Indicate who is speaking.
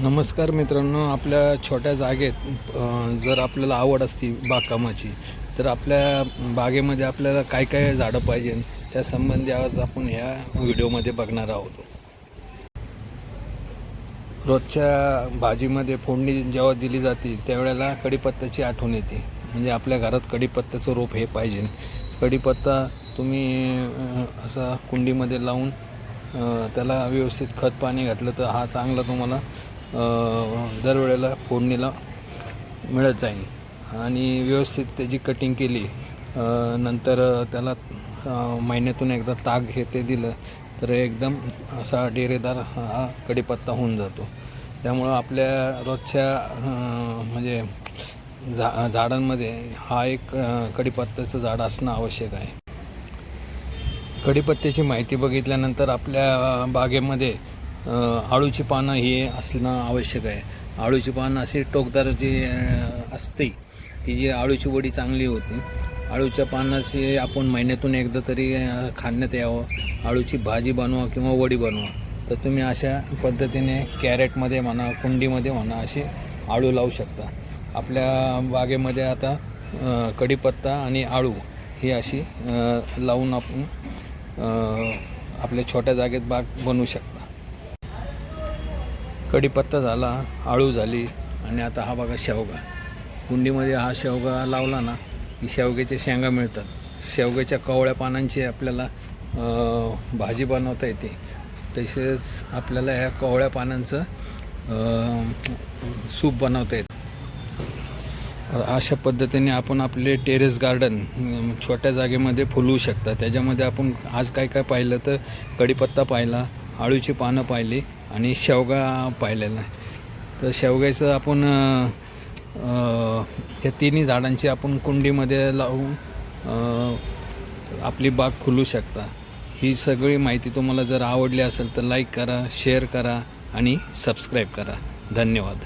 Speaker 1: नमस्कार मित्रांनो, आपल्या छोट्या जागेत जर आपल्याला आवड असती बागकामाची तर आपल्या बागेमध्ये आपल्याला काय काय झाडं पाहिजे त्या संबंधी आज आपण ह्या व्हिडिओमध्ये बघणार आहोत. रोजच्या भाजीमध्ये फोडणी जेव्हा दिली जाते त्यावेळेला कढीपत्त्याची आठवण येते. म्हणजे आपल्या घरात कढीपत्त्याचं रोप हे पाहिजे. कढीपत्ता तुम्ही असा कुंडीमध्ये लावून त्याला व्यवस्थित खत पाणी घातलं तर हा चांगला तुम्हाला दरवेळेला फोडणीला मिळत जाईल. आणि व्यवस्थित त्याची कटिंग केली नंतर त्याला महिन्यातून एकदा ताक हे ते दिलं तर एकदम असा डेरेदार हा कढीपत्ता होऊन जातो. त्यामुळं आपल्या रोजच्या म्हणजे झाडांमध्ये हा एक कढीपत्त्याचं झाड असणं आवश्यक आहे. कढीपत्त्याची माहिती बघितल्यानंतर आपल्या बागेमध्ये आळूची पानं ही असणं आवश्यक आहे. आळूची पानं अशी टोकदार जी असते ती जी आळूची वडी चांगली होती. आळूच्या पानाची आपण महिन्यातून एकदा तरी खाण्यात यावं. आळूची भाजी बनवा किंवा वडी बनवा. तर तुम्ही अशा पद्धतीने कॅरेटमध्ये म्हणा कुंडीमध्ये म्हणा अशी आळू लावू शकता. आपल्या बागेमध्ये आता कढीपत्ता आणि आळू ही अशी लावून आपण आपल्या छोट्या जागेत बाग बनवू शकता. कढीपत्ता झाला, आळू झाली आणि आता हा बघा शेवगा. कुंडीमध्ये हा शेवगा लावला ना की शेवग्याच्या शेंगा मिळतात. शेवग्याच्या कवळ्या पानांची आपल्याला भाजी बनवता येते. तसेच आपल्याला ह्या कवळ्या पानांचं सूप बनवता येतं. अशा पद्धतीने आपण आपले टेरेस गार्डन छोट्या जागेमध्ये फुलवू शकता. त्याच्यामध्ये आपण आज काय काय पाहिलं तर कढीपत्ता पाहिला, आळूची पानं पाहिली आणि शेवगा पाहिलेला आहे. तर शेवग्याचं आपण या तिन्ही झाडांची आपण कुंडीमध्ये लावून आपली बाग फुलवू शकता. ही सगळी माहिती तुम्हाला जर आवडली असेल तर लाईक करा, शेअर करा आणि सबस्क्राईब करा. धन्यवाद.